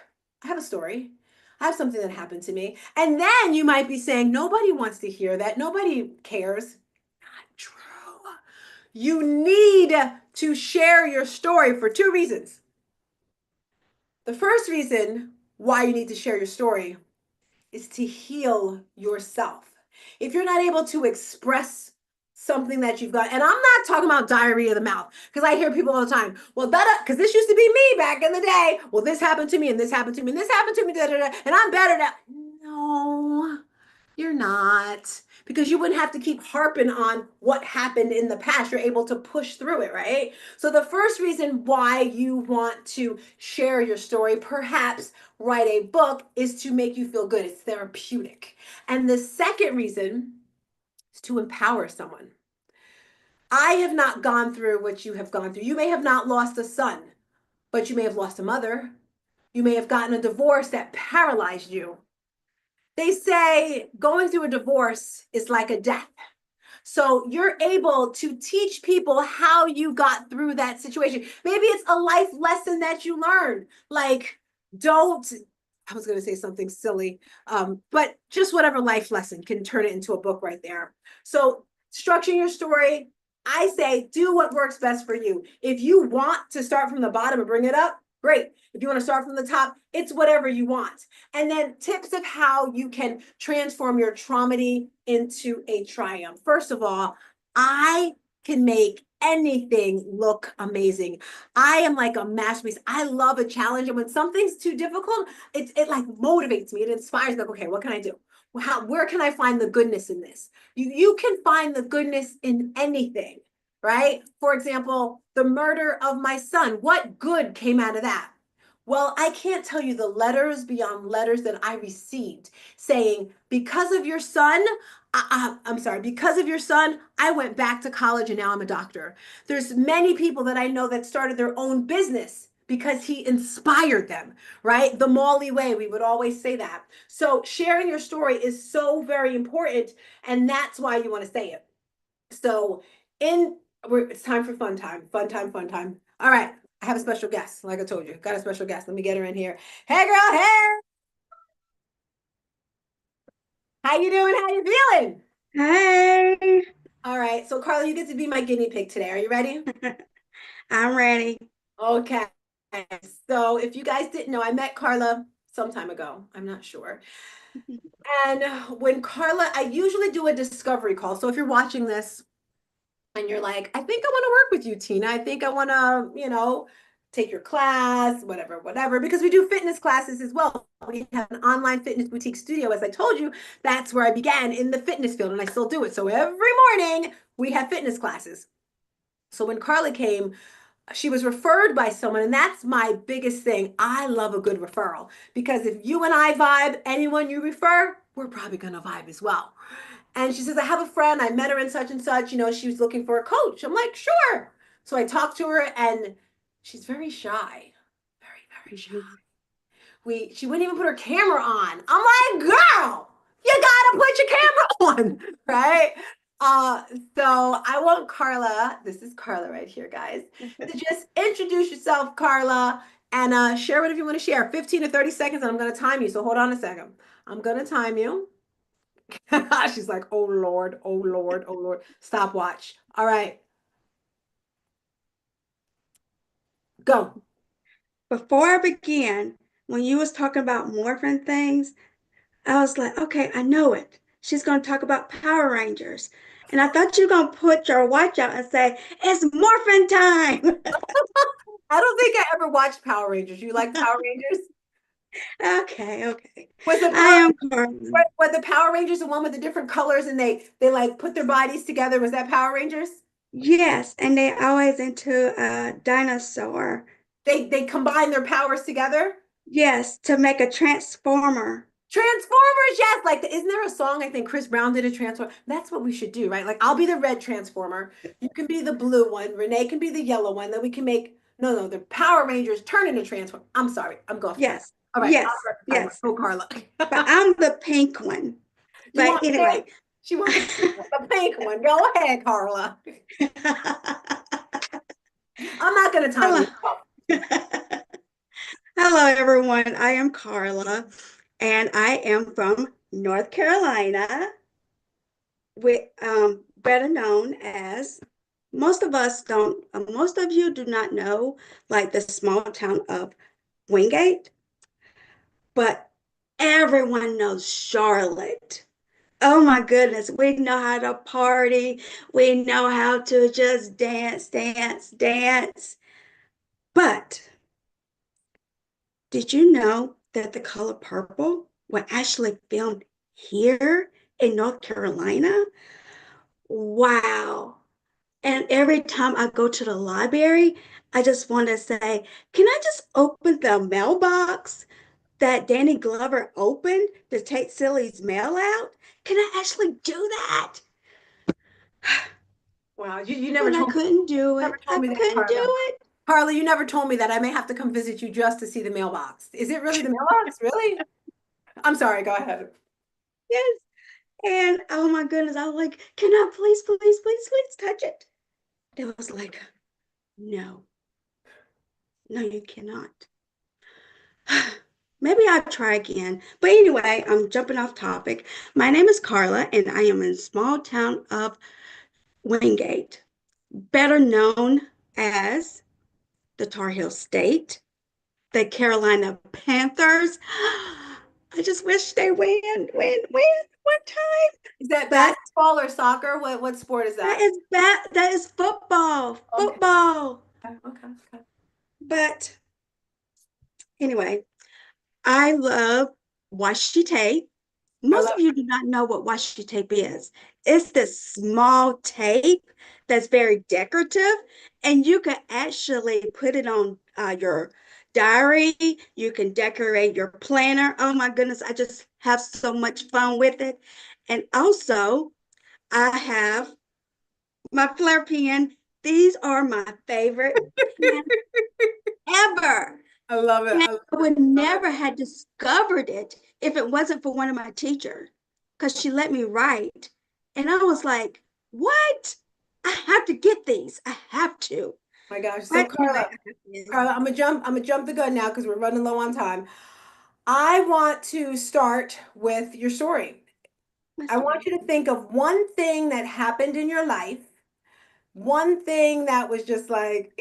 I have a story, I have something that happened to me. And then you might be saying, nobody wants to hear that. Nobody cares. Not true. You need to share your story for 2 reasons. The first reason why you need to share your story is to heal yourself. If you're not able to express something that you've got, and I'm not talking about diarrhea of the mouth, because I hear people all the time, well, because this used to be me back in the day. Well, this happened to me, and this happened to me, and this happened to me, and I'm better now. No, you're not, because you wouldn't have to keep harping on what happened in the past. You're able to push through it, right? So the first reason why you want to share your story, perhaps write a book, is to make you feel good. It's therapeutic. And the second reason is to empower someone. I have not gone through what you have gone through. You may have not lost a son, but you may have lost a mother. You may have gotten a divorce that paralyzed you. They say going through a divorce is like a death. So you're able to teach people how you got through that situation. Maybe it's a life lesson that you learned. Like, I was going to say something silly, but just whatever life lesson can turn it into a book right there. So structuring your story, I say do what works best for you. If you want to start from the bottom and bring it up, great. If you want to start from the top, it's whatever you want. And then tips of how you can transform your traumedy into a triumph. First of all, I can make anything look amazing. I am like a masterpiece. I love a challenge. And when something's too difficult, it like motivates me. It inspires me. Like, okay, what can I do? where can I find the goodness in this? You can find the goodness in anything, right? For example, the murder of my son. What good came out of that? Well, I can't tell you the letters beyond letters that I received saying, because of your son, I'm sorry, because of your son, I went back to college and now I'm a doctor. There's many people that I know that started their own business because he inspired them, right? The Molly way, we would always say that. So sharing your story is so very important, and that's why you want to say it. So it's time for fun time, fun time, fun time. All right, I have a special guest. Like I told you, got a special guest. Let me get her in here. Hey, girl. Hey, how you doing? How you feeling? Hey, All right. So, Carla, you get to be my guinea pig today. Are you ready? I'm ready. Okay. So, if you guys didn't know, I met Carla some time ago. I'm not sure. And when Carla, I usually do a discovery call. So, if you're watching this and you're like, I think I want to work with you, Tina. I think I want to, take your class, whatever, whatever, because we do fitness classes as well. We have an online fitness boutique studio. As I told you, that's where I began in the fitness field, and I still do it. So every morning we have fitness classes. So when Carla came, she was referred by someone, and that's my biggest thing. I love a good referral because if you and I vibe, anyone you refer, we're probably going to vibe as well. And she says, I have a friend. I met her in such and such. She was looking for a coach. I'm like, sure. So I talked to her, and she's very shy, very, very shy. She wouldn't even put her camera on. I'm like, girl, you gotta put your camera on, right? Uh, so I want Carla, this is Carla right here, guys, to just introduce yourself, Carla, and share whatever you want to share. 15 to 30 seconds, and I'm gonna time you. So hold on a second. I'm gonna time you. She's like, oh Lord, oh Lord, oh Lord. Stopwatch. All right, go. Before I began, when you was talking about morphing things, I was like, okay, I know it. She's going to talk about Power Rangers. And I thought you were going to put your watch out and say, it's morphin' time. I don't think I ever watched Power Rangers. You like Power Rangers? Okay, okay. Was the I Power am Carmen. was the Power Rangers the one with the different colors and they like put their bodies together? Was that Power Rangers? Yes, and they always into a dinosaur. They combine their powers together? Yes, to make a transformer. Transformers, yes. Like, isn't there a song? I think Chris Brown did a transform. That's what we should do, right? Like, I'll be the red transformer. You can be the blue one. Renee can be the yellow one. Then we can make no, the Power Rangers turn into transform. I'm sorry, I'm off track. Yes, All right, I'll yes, start the timer. yes. Go, Carla. But I'm the pink one. You But want anyway, pink? She wants the pink one. Go ahead, Carla. I'm not gonna time hello. you. Hello, everyone. I am Carla, and I am from North Carolina, better known as most of you do not know, like the small town of Wingate, but everyone knows Charlotte. Oh my goodness, we know how to party. We know how to just dance, dance, dance. But did you know that The Color Purple was actually filmed here in North Carolina? Wow. And every time I go to the library, I just want to say, can I just open the mailbox that Danny Glover opened to take Silly's mail out? Can I actually do that? Wow, you never And I told me couldn't do never it. told I me that, couldn't do Carla. it. Carla, you never told me that. I may have to come visit you just to see the mailbox. Is it really the mailbox? Really? I'm sorry, go ahead. Yes. And oh my goodness, I was like, can I please, please, please, please touch it? It was like, no, no, you cannot. Maybe I'll try again. But anyway, I'm jumping off topic. My name is Carla, and I am in the small town of Wingate, better known as the Tar Heel State, the Carolina Panthers. I just wish they win one time. Is that But basketball or soccer? What sport is that that? is bad. That is football, Okay, football. okay, okay. But anyway, I love Washi Tape. I Most love of you do not know what washi tape is. It's this small tape that's very decorative, and you can actually put it on your diary. You can decorate your planner. Oh my goodness, I just have so much fun with it. And also, I have my Flair pen. These are my favorite pens ever. I love it. And I love I it. would never have discovered it if it wasn't for one of my teachers, because she let me write. And I was like, what? I have to get these. I have to. My gosh. So But anyway, Carla, I'm gonna jump the gun now because we're running low on time. I want to start with your story. my I want story. you to think of one thing that happened in your life, one thing that was just like,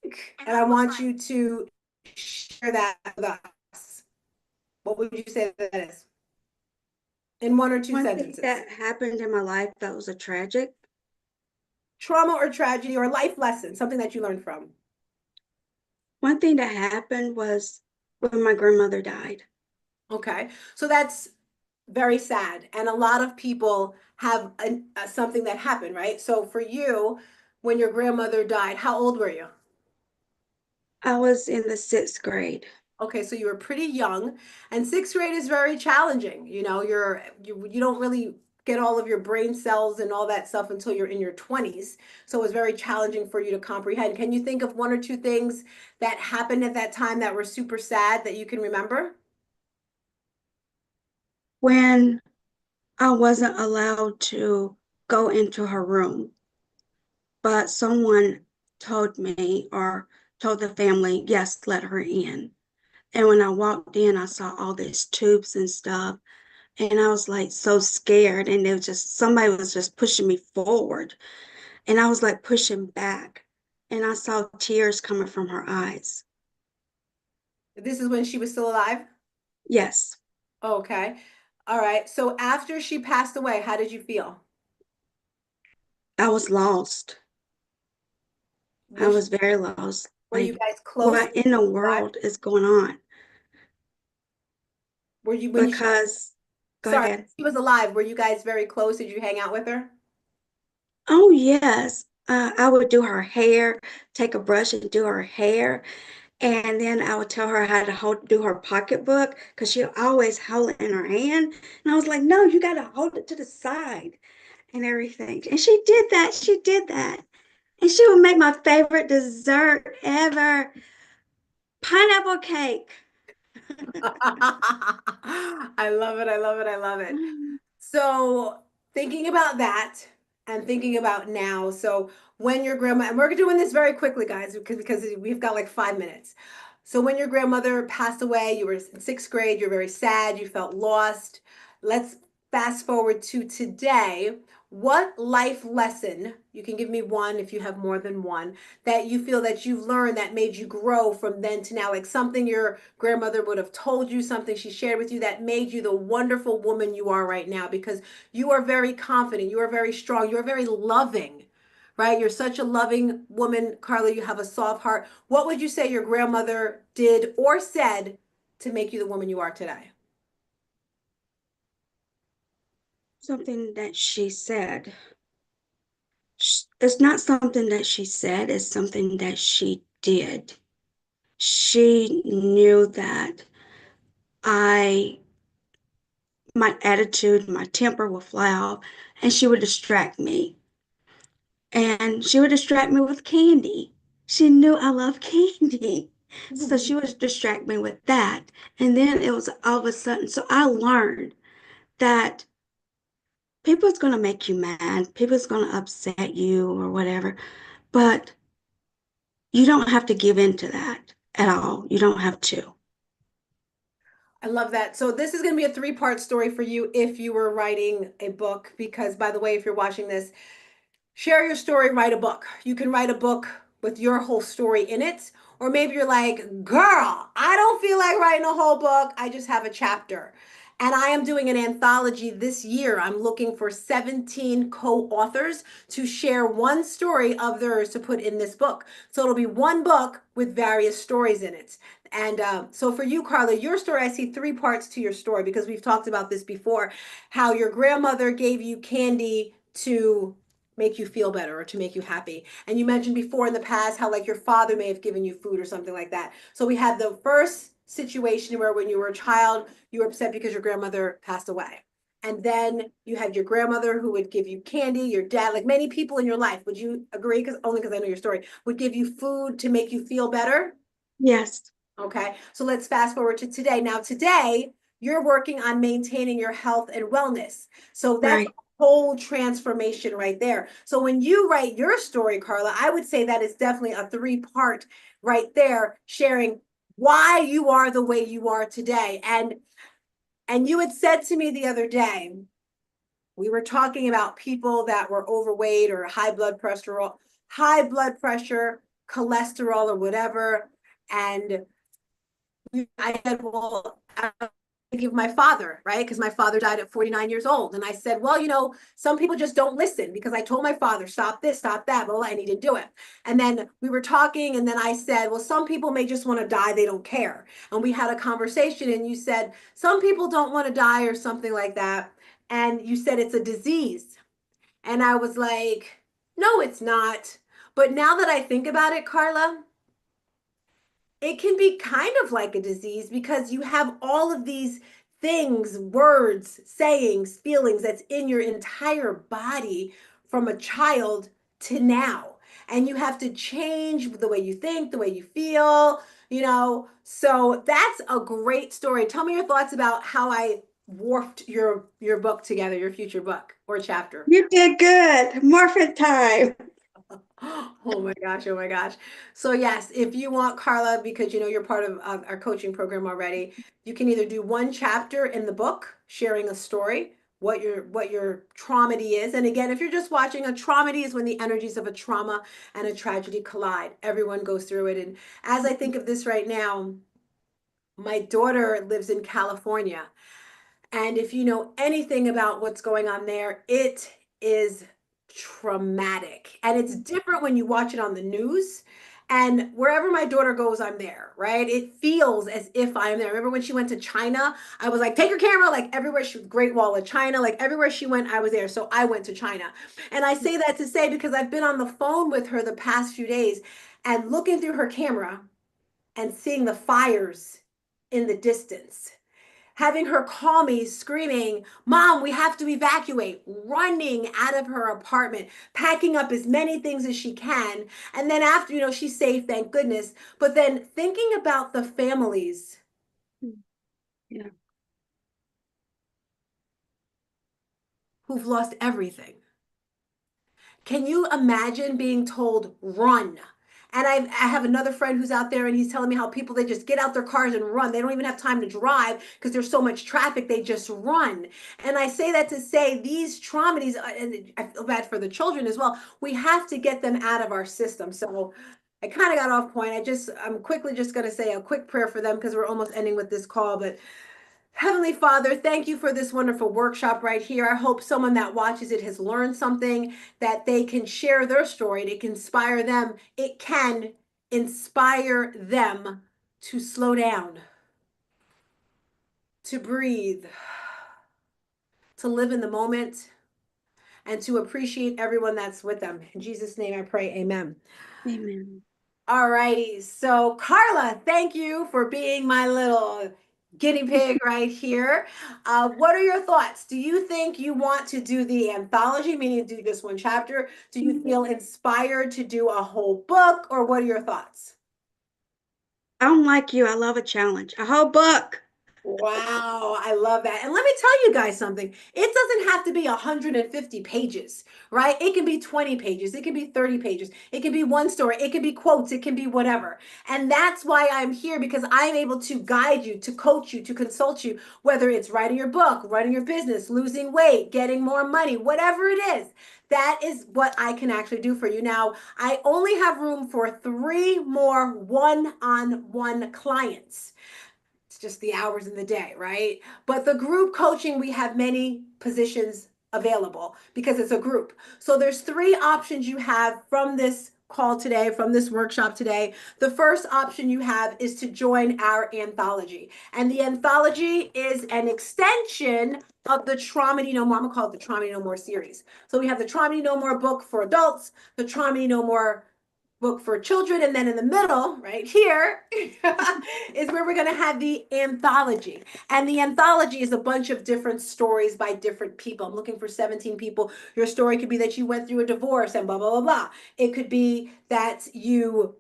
eek, and I want you to share that with us. What would you say that is? In one or two One thing sentences. that happened in my life that was a tragic. Trauma or tragedy or life lesson, something that you learned from. One thing that happened was when my grandmother died. Okay. So that's very sad. And a lot of people have something that happened, right? So for you, when your grandmother died, how old were you? I was in the sixth grade. Okay, so you were pretty young, and sixth grade is very challenging. You know, you don't really get all of your brain cells and all that stuff until you're in your 20s. So it was very challenging for you to comprehend. Can you think of one or two things that happened at that time that were super sad that you can remember? When I wasn't allowed to go into her room, but someone told me or told the family, yes, let her in. And when I walked in, I saw all these tubes and stuff. And I was like so scared. And it was just somebody was just pushing me forward. And I was like pushing back. And I saw tears coming from her eyes. This is when she was still alive? Yes, Okay. All right. So after she passed away, how did you feel? I was lost. I Was was very lost. were you Like, guys close what when in she the was alive? world is going on? Were you when she Because, go sorry, ahead. she was alive, were you guys very close? Did you hang out with her? Oh, yes. I would do her hair, take a brush and do her hair. And then I would tell her how to do her pocketbook because she always hold it in her hand. And I was like, no, you got to hold it to the side and everything. And she did that. She did that. And she would make my favorite dessert ever, pineapple cake. I love it. I love it. I love it. So thinking about that and thinking about now. So when your grandma, and we're doing this very quickly, guys, because we've got like 5 minutes. So when your grandmother passed away, you were in sixth grade, you're very sad, you felt lost. Let's fast forward to today. What life lesson, you can give me one if you have more than one, that you feel that you've learned that made you grow from then to now, like something your grandmother would have told you, something she shared with you that made you the wonderful woman you are right now, because you are very confident, you are very strong, you're very loving, right? You're such a loving woman, Carla. You have a soft heart. What would you say your grandmother did or said to make you the woman you are today? Something that she said. It's not something that she said, it's something that she did. She knew that I, my attitude, my temper would fly off, and she would distract me. And she would distract me with candy. She knew I love candy. So she would distract me with that. And then it was all of a sudden. So I learned that people's going to make you mad, people's going to upset you or whatever, but you don't have to give in to that at all. You don't have to. I love that. So this is going to be a three-part story for you if you were writing a book, because by the way, if you're watching this, share your story, write a book. You can write a book with your whole story in it. Or maybe you're like, girl, I don't feel like writing a whole book. I just have a chapter. And I am doing an anthology this year. I'm looking for 17 co-authors to share one story of theirs to put in this book. So it'll be one book with various stories in it. And so for you, Carla, your story, I see three parts to your story because we've talked about this before, how your grandmother gave you candy to make you feel better or to make you happy. And you mentioned before in the past how like your father may have given you food or something like that. So we had the first situation where when you were a child, you were upset because your grandmother passed away. And then you had your grandmother who would give you candy, your dad, like many people in your life. Would you agree? Because only because I know your story, would give you food to make you feel better. Yes. Okay, so let's fast forward to today. Now, today, you're working on maintaining your health and wellness. So that's a Right. whole transformation right there. So when you write your story, Carla, I would say that is definitely a three-part right there, sharing why you are the way you are today. And you had said to me the other day, we were talking about people that were overweight or high blood pressure, cholesterol, or whatever. And I said, well, I'm thinking of my father, right? Because my father died at 49 years old. And I said, well, some people just don't listen because I told my father, stop this, stop that, blah, blah, and he didn't do it. And then we were talking, and then I said, well, some people may just want to die, they don't care. And we had a conversation, and you said, some people don't want to die or something like that. And you said it's a disease. And I was like, no, it's not. But now that I think about it, Carla, it can be kind of like a disease because you have all of these things, words, sayings, feelings that's in your entire body from a child to now. And you have to change the way you think, the way you feel. So that's a great story. Tell me your thoughts about how I warped your book together, your future book or chapter. You did good. Morphin time. Oh my gosh, oh my gosh. So yes, if you want Carla, because you're part of our coaching program already, you can either do one chapter in the book, sharing a story, what your traumedy is. And again, if you're just watching, a traumedy is when the energies of a trauma and a tragedy collide. Everyone goes through it. And as I think of this right now, my daughter lives in California. And if you know anything about what's going on there, it is traumatic. And it's different when you watch it on the news. And wherever my daughter goes, I'm there, right? It feels as if I'm there. Remember when she went to China? I was like, take your camera, like everywhere she, Great Wall of China, like everywhere she went, I was there. So I went to China. And I say that to say because I've been on the phone with her the past few days and looking through her camera and seeing the fires in the distance, having her call me screaming, Mom, we have to evacuate, running out of her apartment, packing up as many things as she can. And then after, she's safe, thank goodness. But then thinking about the families Yeah. who've lost everything. Can you imagine being told, run? And I have another friend who's out there and he's telling me how people, they just get out their cars and run. They don't even have time to drive because there's so much traffic. They just run. And I say that to say these traumatides, and I feel bad for the children as well. We have to get them out of our system. So I kind of got off point. I'm quickly just going to say a quick prayer for them because we're almost ending with this call. But Heavenly Father, thank you for this wonderful workshop right here. I hope someone that watches it has learned something, that they can share their story, and it can inspire them. It can inspire them to slow down, to breathe, to live in the moment, and to appreciate everyone that's with them. In Jesus' name I pray, amen. Amen. All righty. So, Carla, thank you for being my little guinea pig right here. What are your thoughts? Do you think you want to do the anthology, meaning do just one chapter? Do you feel inspired to do a whole book, or what are your thoughts? I'm like you. I love a challenge. A whole book. Wow, I love that. And let me tell you guys something. It doesn't have to be 150 pages, right? It can be 20 pages. It can be 30 pages. It can be one story. It can be quotes. It can be whatever. And that's why I'm here, because I'm able to guide you, to coach you, to consult you, whether it's writing your book, running your business, losing weight, getting more money, whatever it is. That is what I can actually do for you. Now, I only have room for 3 more one-on-one clients. just the hours in the day, right? But the group coaching, we have many positions available because it's a group. So there's three options you have from this call today, from this workshop today. The first option you have is to join our anthology. And the anthology is an extension of the Traumedy No More. I'm gonna call it the Traumedy No More series. So we have the Traumedy No More book for adults, the Traumedy No More book for children, and then in the middle right here is where we're going to have the anthology. And the anthology is a bunch of different stories by different people. I'm looking for 17 people. Your story could be that you went through a divorce and blah blah blah blah. It could be that you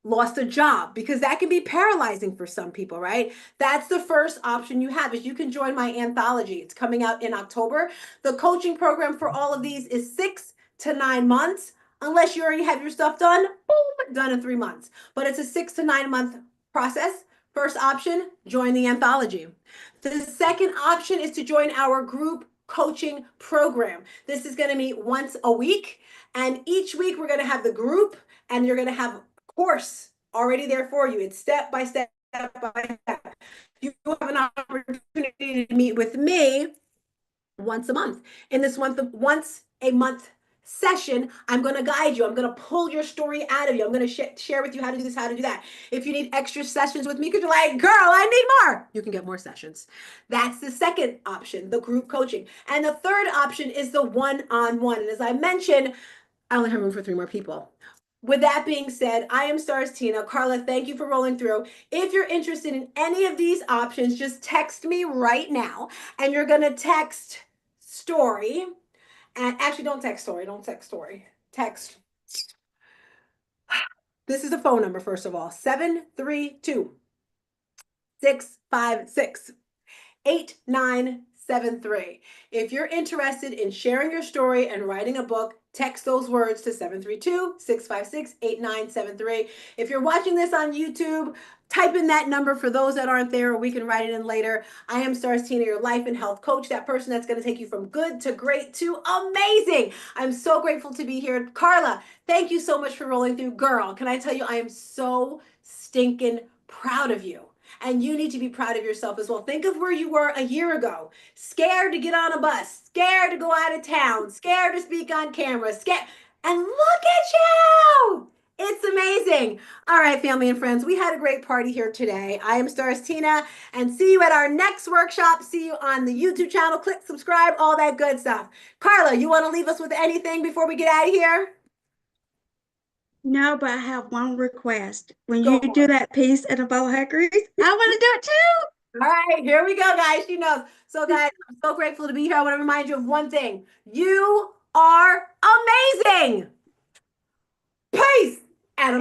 lost a job, because that can be paralyzing for some people, right? That's the first option you have, is you can join my anthology. It's coming out in October. The coaching program for all of these is 6 to 9 months. Unless you already have your stuff done, boom, done in 3 months. But it's a 6 to 9 month process. First option, join the anthology. The second option is to join our group coaching program. This is going to meet once a week, and each week we're going to have the group, and you're going to have course already there for you. It's step by step by step. You have an opportunity to meet with me once a month. In this once a month session, I'm going to guide you. I'm going to pull your story out of you. I'm going to share with you how to do this, how to do that. If you need extra sessions with me, because you're like, girl, I need more, you can get more sessions. That's the second option, the group coaching. And the third option is the one-on-one. And as I mentioned, I only have room for 3 more people. With that being said, I am Stars Tina. Carla, thank you for rolling through. If you're interested in any of these options, just text me right now, and you're going to text story. And actually, don't text story. Don't text story. Text. This is the phone number, first of all, 732 656 8973. If you're interested in sharing your story and writing a book, text those words to 732-656-8973. If you're watching this on YouTube, type in that number for those that aren't there, or we can write it in later. I am Stars Tina, your life and health coach, that person that's going to take you from good to great to amazing. I'm so grateful to be here. Carla, thank you so much for rolling through. Girl, can I tell you, I am so stinking proud of you. And you need to be proud of yourself as well. Think of where you were a year ago. Scared to get on a bus, scared to go out of town, scared to speak on camera, scared. And look at you! It's amazing. All right, family and friends, we had a great party here today. I am Stars Tina, and see you at our next workshop. See you on the YouTube channel. Click subscribe, all that good stuff. Carla, you want to leave us with anything before we get out of here? No, but I have one request. When Go you for do it. that piece in the bowler grease, I want to do it too. All right, here we go, guys. She knows. So, guys, I'm so grateful to be here. I want to remind you of one thing. You are amazing. Peace. And